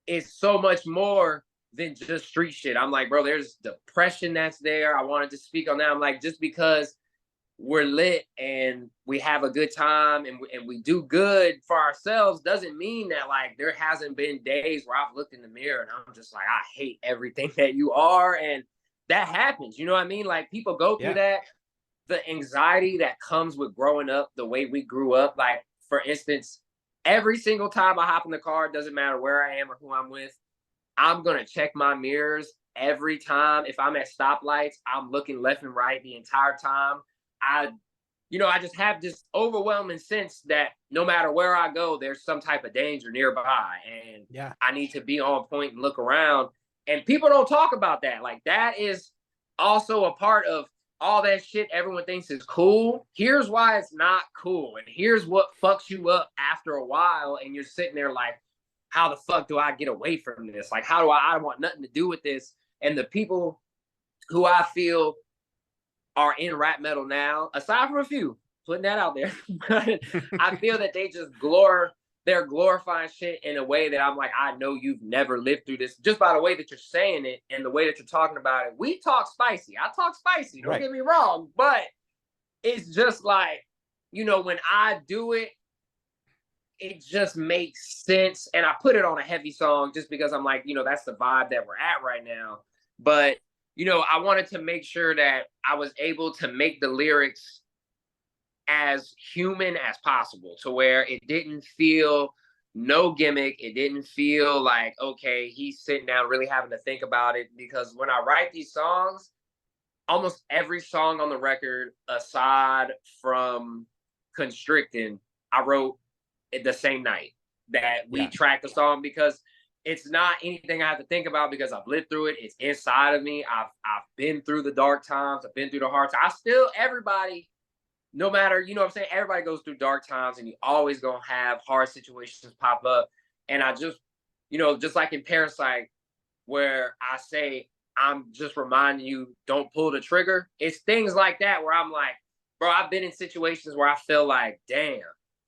it's so much more than just street shit. I'm like, bro, there's depression that's there. I wanted to speak on that. I'm like, just because we're lit and we have a good time and we do good for ourselves doesn't mean that like there hasn't been days where I've looked in the mirror and I'm just like, I hate everything that you are. And that happens, you know what I mean? Like people go through that. The anxiety that comes with growing up the way we grew up. Like, for instance, every single time I hop in the car, it doesn't matter where I am or who I'm with, I'm going to check my mirrors every time. If I'm at stoplights, I'm looking left and right the entire time. I, you know, I just have this overwhelming sense that no matter where I go, there's some type of danger nearby. And I need to be on point and look around. And people don't talk about that. Like, that is also a part of all that shit everyone thinks is cool. Here's why it's not cool. And here's what fucks you up after a while. And you're sitting there like, how the fuck do I get away from this? Like, how do I want nothing to do with this. And the people who I feel are in rap metal now, aside from a few, putting that out there, but I feel that they just they're glorifying shit in a way that I'm like, I know you've never lived through this just by the way that you're saying it and the way that you're talking about it. We talk spicy. I talk spicy. Don't get me wrong, but it's just like, you know, when I do it, it just makes sense. And I put it on a heavy song just because I'm like, you know, that's the vibe that we're at right now. But, you know, I wanted to make sure that I was able to make the lyrics as human as possible, to where it didn't feel no gimmick. It didn't feel like, okay, he's sitting down really having to think about it. Because when I write these songs, almost every song on the record, aside from Constricting, I wrote it the same night that we tracked the song, because it's not anything I have to think about because I've lived through it. It's inside of me. I've been through the dark times. I've been through the hard times. Everybody, no matter, you know what I'm saying? Everybody goes through dark times and you always gonna have hard situations pop up. And I just, you know, just like in Parasite, where I say, I'm just reminding you, don't pull the trigger. It's things like that where I'm like, bro, I've been in situations where I feel like, damn,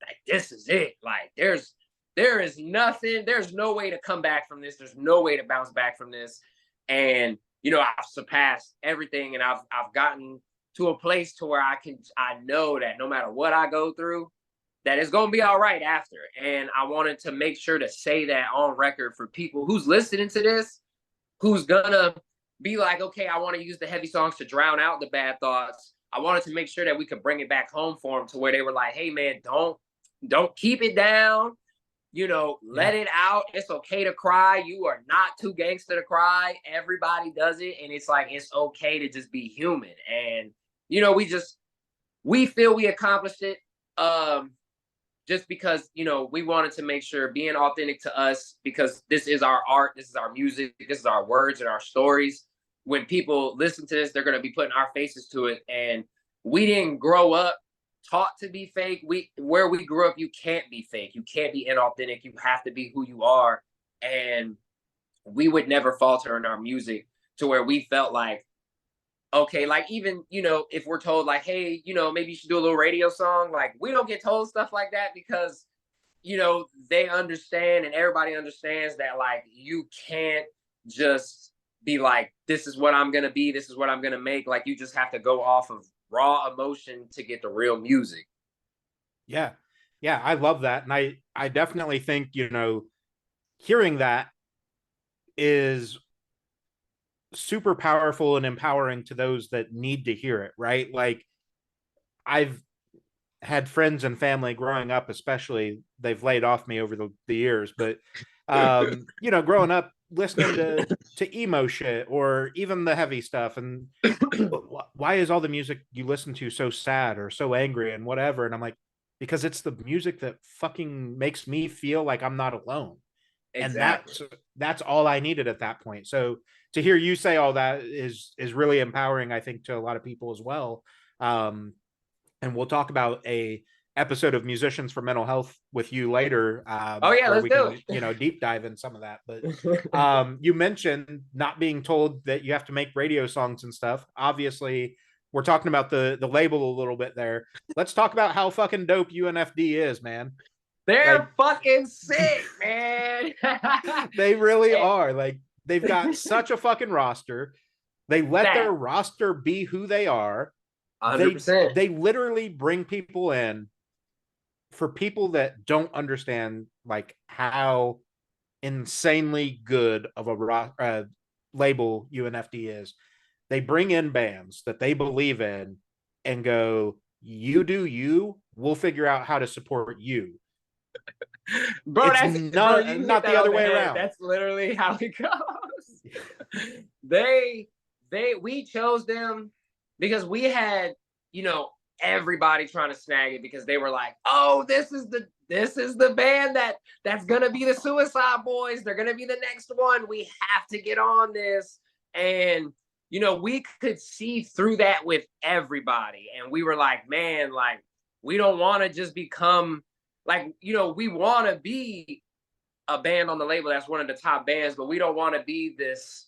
like this is it. Like there is nothing, there's no way to come back from this. There's no way to bounce back from this. And, you know, I've surpassed everything and I've gotten to a place to where I know that no matter what I go through, that it's gonna be all right after. And I wanted to make sure to say that on record for people who's listening to this, who's gonna be like, okay, I want to use the heavy songs to drown out the bad thoughts. I wanted to make sure that we could bring it back home for them, to where they were like, hey man, don't keep it down. You know, let it out. It's okay to cry. You are not too gangster to cry. Everybody does it. And it's like, it's okay to just be human. And, you know, we feel we accomplished it. Just because, you know, we wanted to make sure being authentic to us, because this is our art, this is our music, this is our words and our stories. When people listen to this, they're going to be putting our faces to it. And we didn't grow up taught to be fake. Where we grew up, you can't be fake. You can't be inauthentic. You have to be who you are. And we would never falter in our music, to where we felt like, okay, like even, you know, if we're told like, hey, you know, maybe you should do a little radio song, like we don't get told stuff like that, because, you know, they understand and everybody understands that like you can't just be like, this is what I'm gonna be, this is what I'm gonna make. Like you just have to go off of raw emotion to get the real music. Yeah. Yeah, I love that. And I definitely think, you know, hearing that is super powerful and empowering to those that need to hear it, right? Like I've had friends and family growing up, especially, they've laid off me over the years, but you know, growing up listening to emo shit or even the heavy stuff, and why is all the music you listen to so sad or so angry and whatever? And I'm like, because it's the music that fucking makes me feel like I'm not alone. Exactly. And that's all I needed at that point. So to hear you say all that is really empowering, I think, to a lot of people as well. And we'll talk about a episode of Musicians for Mental Health with you later, Oh yeah, where let's we do can, it. you know, deep dive in some of that. But you mentioned not being told that you have to make radio songs and stuff. Obviously, we're talking about the label a little bit there. Let's talk about how fucking dope UNFD is, man. They're Like, fucking sick, man. they really are. Like, they've got such a fucking roster. They let their roster be who they are. 100%. They literally bring people in for people that don't understand like how insanely good of a label UNFD is. They bring in bands that they believe in and go, you do you, we'll figure out how to support you. Bro, It's that's not, bro, you not hit the that other on way head. around. That's literally how it goes. We chose them because we had, you know, everybody trying to snag it because they were like, oh, this is the band that's gonna be the Suicide Boys. They're gonna be the next one. We have to get on this. And you know, we could see through that with everybody. And we were like, man, like, we don't want to just become like, you know, we want to be a band on the label that's one of the top bands, but we don't want to be this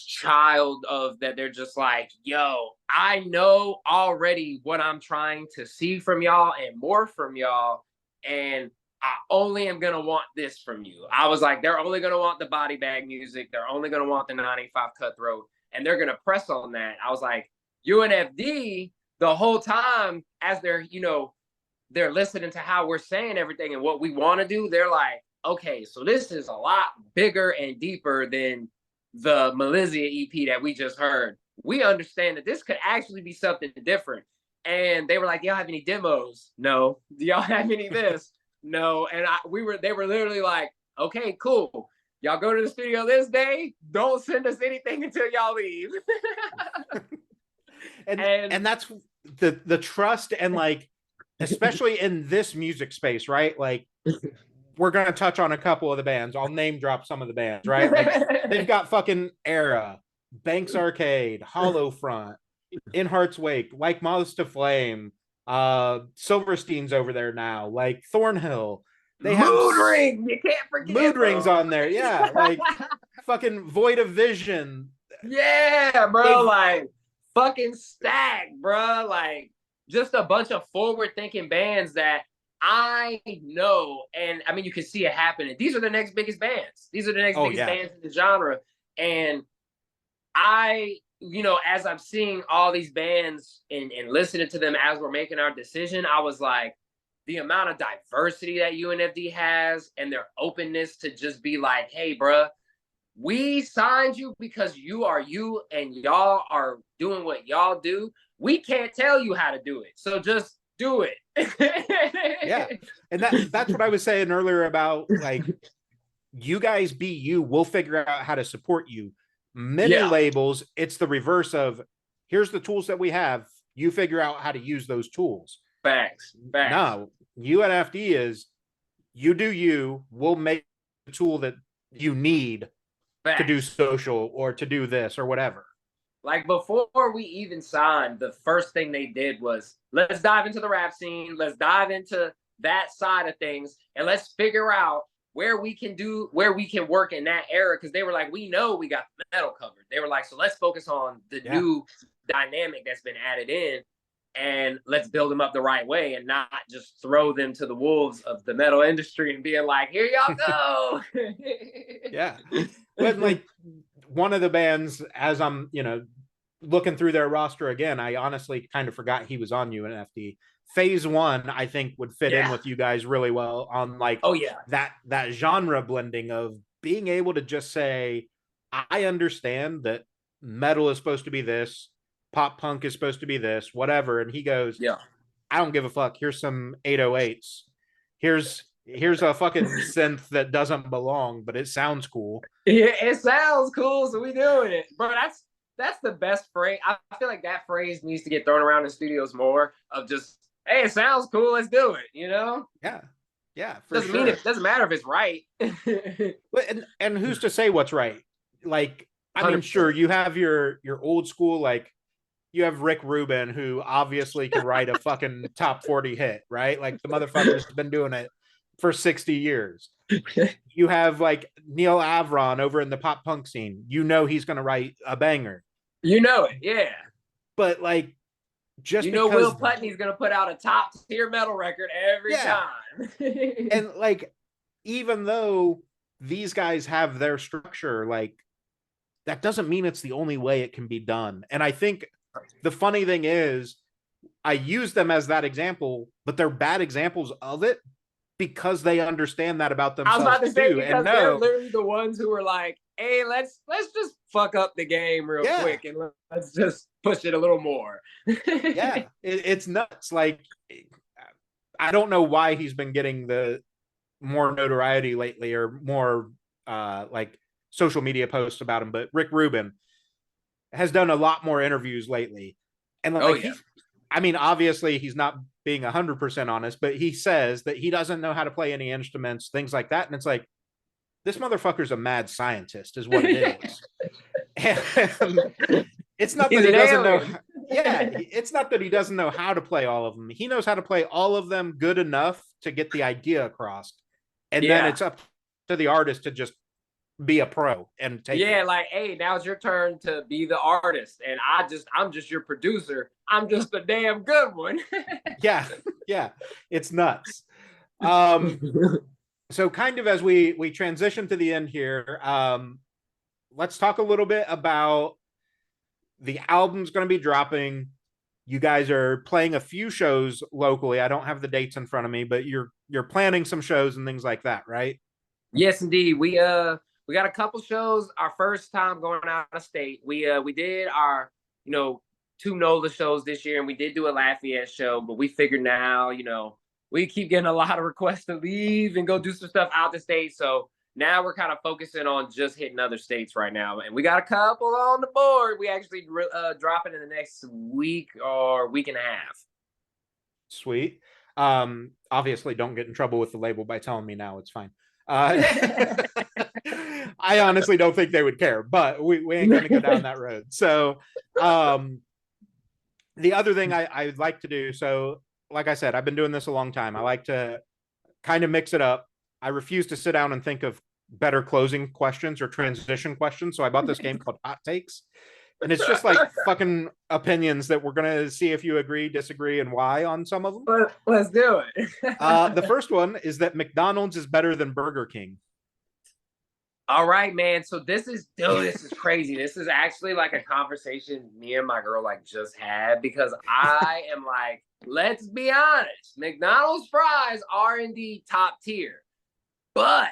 child of that. They're just like, yo, I know already what I'm trying to see from y'all and more from y'all, and I only am gonna want this from you. I was like, they're only gonna want the body bag music, they're only gonna want the 985 cutthroat, and they're gonna press on that. I was like, UNFD, the whole time as they're, you know, they're listening to how we're saying everything and what we want to do, they're like, okay, so this is a lot bigger and deeper than the Melizia EP that we just heard. We understand that this could actually be something different. And they were like, y'all have any demos? No. Do y'all have any this? No. And they were literally like, okay, cool. Y'all go to the studio this day. Don't send us anything until y'all leave. and that's the trust, and like, especially in this music space, right? Like, we're gonna touch on a couple of the bands. I'll name drop some of the bands, right? Like, they've got fucking Era, Banks Arcade, Hollow Front, In Heart's Wake, Like Moths to Flame, Silverstein's over there now, like Thornhill. They have Mood Ring. You can't forget Mood bro. Rings on there, yeah. Like fucking Void of Vision. Yeah, bro. Like fucking Stack, bro. Like just a bunch of forward-thinking bands that I know, and I mean, you can see it happening. These are the next biggest bands. These are the next biggest bands in the genre. And I, you know, as I'm seeing all these bands and listening to them as we're making our decision, I was like, the amount of diversity that UNFD has and their openness to just be like, hey, bruh, we signed you because you are you and y'all are doing what y'all do. We can't tell you how to do it. So just do it. Yeah. And that's what I was saying earlier about like, you guys be you, we'll figure out how to support you. Many labels, it's the reverse of, here's the tools that we have, you figure out how to use those tools. Facts. No, UNFD is, you do you, we'll make the tool that you need to do social or to do this or whatever. Like before we even signed, the first thing they did was, let's dive into the rap scene. Let's dive into that side of things. And let's figure out where we can work in that era. Cause they were like, we know we got the metal covered. They were like, so let's focus on the new dynamic that's been added in, and let's build them up the right way and not just throw them to the wolves of the metal industry and being like, here y'all go. Yeah. But like, one of the bands, as I'm, looking through their roster again, I honestly kind of forgot he was on UNFD. Phase One, I think, would fit in with you guys really well on like Oh yeah. that genre blending of being able to just say, I understand that metal is supposed to be this, pop punk is supposed to be this, whatever. And he goes, Yeah. I don't give a fuck. Here's some 808s. Here's a fucking synth that doesn't belong, but it sounds cool. Yeah, it sounds cool, so we doing it. Bro, that's the best phrase. I feel like that phrase needs to get thrown around in studios more of just, hey, it sounds cool, let's do it, you know? Yeah. Yeah, Doesn't matter if it's right. and who's to say what's right? Like, I mean, 100%. Sure, you have your old school, like you have Rick Rubin, who obviously can write a fucking top 40 hit, right? Like the motherfucker's been doing it for 60 years. You have like Neil Avron over in the pop punk scene. You know he's going to write a banger. You know it, yeah. But like, just Will Putney's going to put out a top tier metal record every time. And like, even though these guys have their structure, like that doesn't mean it's the only way it can be done. And I think the funny thing is I use them as that example, but they're bad examples of it because they understand that about themselves. I was about to say, because they're literally the ones who are like, hey, let's just fuck up the game real quick and let's just push it a little more. Yeah, it's nuts. Like, I don't know why he's been getting the more notoriety lately or more like social media posts about him, but Rick Rubin has done a lot more interviews lately. And like, I mean, obviously he's not being 100% honest, but he says that he doesn't know how to play any instruments, things like that. And it's like, this motherfucker's a mad scientist is what it is. And it's not that he doesn't know. Yeah, it's not that he doesn't know how to play all of them. He knows how to play all of them good enough to get the idea across. And then it's up to the artist to just be a pro and take it. Like, hey, now it's your turn to be the artist. And I'm just your producer. I'm just a damn good one. Yeah. It's nuts. So kind of as we transition to the end here, let's talk a little bit about the album's going to be dropping. You guys are playing a few shows locally. I don't have the dates in front of me, but you're planning some shows and things like that, right? Yes, indeed. We got a couple shows. Our first time going out of state. We did our, 2 NOLA shows this year, and we did do a Lafayette show, but we figured now, we keep getting a lot of requests to leave and go do some stuff out the state. So now we're kind of focusing on just hitting other states right now. And we got a couple on the board. We actually dropping in the next week or week and a half. Sweet. Obviously don't get in trouble with the label by telling me now. It's fine. I honestly don't think they would care, but we ain't going to go down that road. So the other thing I'd like to do, so like I said, I've been doing this a long time. I like to kind of mix it up. I refuse to sit down and think of better closing questions or transition questions. So I bought this game called Hot Takes. And it's just like fucking opinions that we're going to see if you agree, disagree, and why on some of them. Let's do it. The first one is that McDonald's is better than Burger King. All right, man. So this is crazy. This is actually like a conversation me and my girl like just had, because I am like, let's be honest, McDonald's fries are indeed top tier, but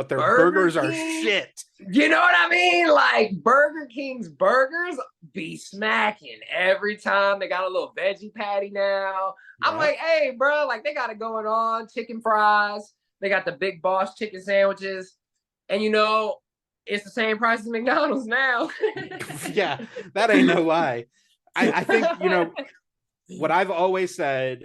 their burgers are shit. You know what I mean? Like Burger King's burgers be smacking every time. They got a little veggie patty now. Yeah. I'm like, hey, bro, like they got it going on. Chicken fries. They got the Big Boss chicken sandwiches. And it's the same price as McDonald's now. Yeah, that ain't no lie. I think, what I've always said,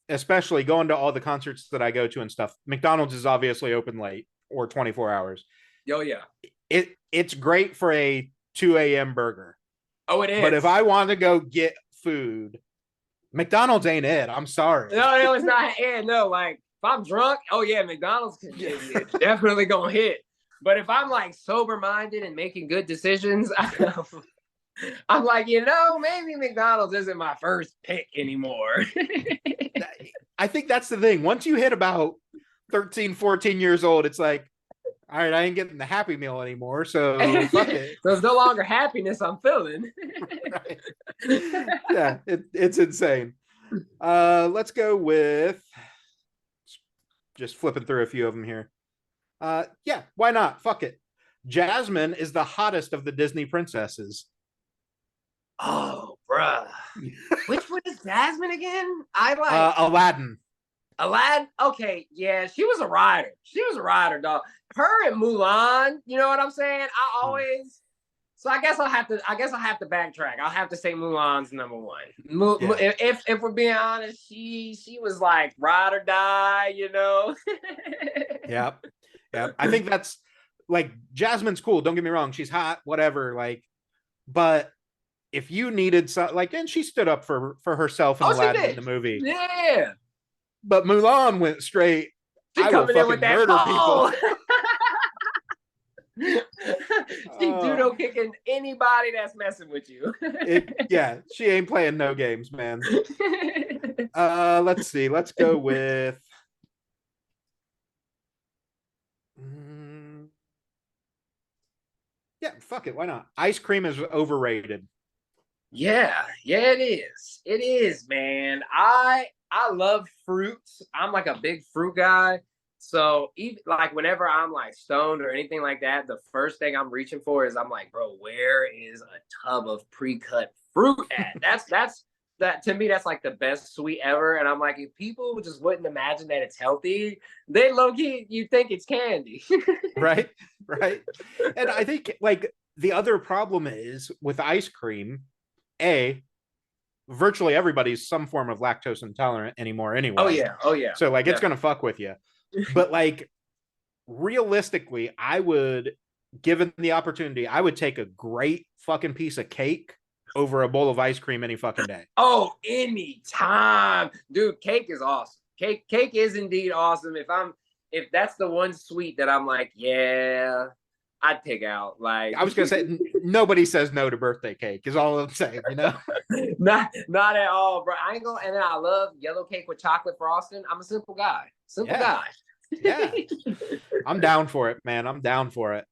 especially going to all the concerts that I go to and stuff, McDonald's is obviously open late or 24 hours. Oh, yeah. It's great for a 2 a.m. burger. Oh, it is. But if I want to go get food, McDonald's ain't it. I'm sorry. No, it's not it. No, like, if I'm drunk, oh yeah, McDonald's is definitely gonna hit. But if I'm like sober-minded and making good decisions, I'm like, maybe McDonald's isn't my first pick anymore. I think that's the thing. Once you hit about 13, 14 years old, it's like, all right, I ain't getting the Happy Meal anymore, so fuck it. So it's no longer happiness I'm feeling. Right. Yeah, it's insane. Let's go with just flipping through a few of them here. Yeah, why not? Fuck it. Jasmine is the hottest of the Disney princesses. Oh, bruh. Which one is Jasmine again? I like Aladdin. Aladdin. Okay, yeah, she was a rider. She was a rider, dog. Her and Mulan. You know what I'm saying? I always. So I guess I'll have to. I guess I'll have to backtrack. I'll have to say Mulan's number one. Yeah. If we're being honest, she was like ride or die. You know. Yep. Yep. I think that's like Jasmine's cool. Don't get me wrong. She's hot, whatever. Like, but if you needed some, like, and she stood up for herself in Aladdin in the movie. Yeah. But Mulan went straight. She I will fucking murder people. She judo kicking anybody that's messing with you. Yeah, she ain't playing no games, man. Let's see. Let's go with. Yeah, fuck it. Why not? Ice cream is overrated. Yeah, it is. It is, man. I love fruits. I'm like a big fruit guy. So even like whenever I'm like stoned or anything like that, the first thing I'm reaching for is I'm like, bro, where is a tub of pre-cut fruit at? That's that to me, that's like the best sweet ever. And I'm like, if people just wouldn't imagine that it's healthy, they low-key, you think it's candy. Right. And I think like the other problem is with ice cream, virtually everybody's some form of lactose intolerant anymore anyway. Oh yeah. So like it's gonna fuck with you. But like realistically, I would, given the opportunity, I would take a great fucking piece of cake over a bowl of ice cream any fucking day. Oh, anytime. Dude, cake is awesome. Cake is indeed awesome. If that's the one sweet that I'm like, yeah, I'd pick out. Like I was gonna say, nobody says no to birthday cake, is all I'm saying, you know? not at all, bro. I ain't gonna, and then I love yellow cake with chocolate frosting. I'm a simple guy. Guy. Yeah. I'm down for it, man. I'm down for it.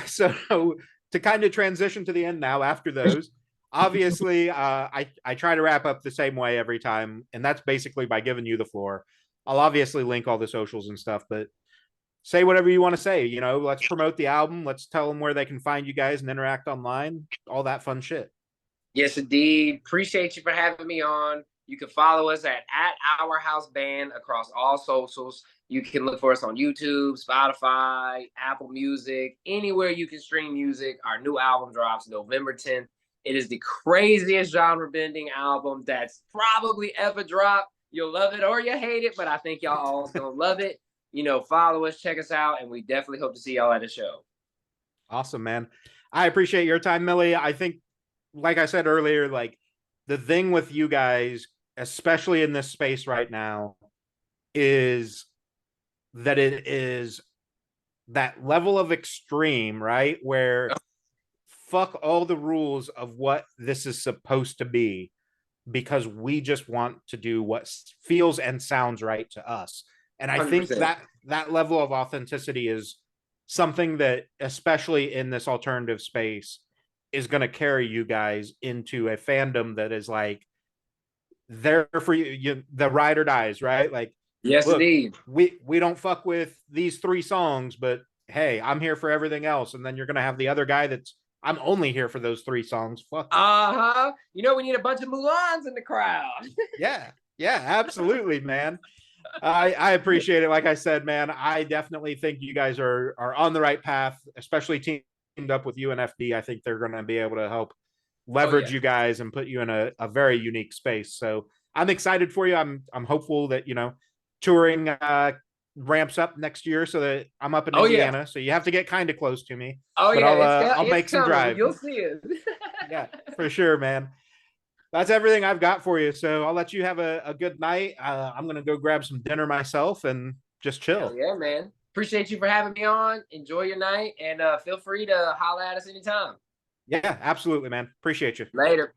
So to kind of transition to the end now after those, obviously I try to wrap up the same way every time, and that's basically by giving you the floor. I'll obviously link all the socials and stuff, but say whatever you want to say. You know, let's promote the album. Let's tell them where they can find you guys and interact online, all that fun shit. Yes, indeed. Appreciate you for having me on. You can follow us at HourHouse Band across all socials. You can look for us on YouTube, Spotify, Apple Music, anywhere you can stream music. Our new album drops November 10th. It is the craziest genre-bending album that's probably ever dropped. You'll love it or you hate it, but I think y'all all gonna love it. You know, follow us, check us out, and we definitely hope to see y'all at the show. Awesome, man. I appreciate your time, Millie. I think, like I said earlier, like the thing with you guys, especially in this space right now, is that it is that level of extreme, right? Where fuck all the rules of what this is supposed to be, because we just want to do what feels and sounds right to us. And I 100%. Think that level of authenticity is something that, especially in this alternative space, is going to carry you guys into a fandom that is like there for you, the ride or dies, right? Like, yes, look, indeed. We don't fuck with these 3 songs, but hey, I'm here for everything else. And then you're going to have the other guy that's, I'm only here for those 3 songs. Fuck. You know, we need a bunch of Mulans in the crowd. Yeah, absolutely, man. I appreciate it. Like I said, man, I definitely think you guys are on the right path, especially teamed up with UNFD. I think they're going to be able to help leverage you guys and put you in a very unique space. So I'm excited for you. I'm hopeful that, you know, touring ramps up next year so that I'm up in Indiana. Yeah. So you have to get kind of close to me. But I'll make some drive. You'll see it. Yeah, for sure, man. That's everything I've got for you. So I'll let you have a good night. I'm going to go grab some dinner myself and just chill. Hell yeah, man. Appreciate you for having me on. Enjoy your night, and feel free to holler at us anytime. Yeah, absolutely, man. Appreciate you. Later.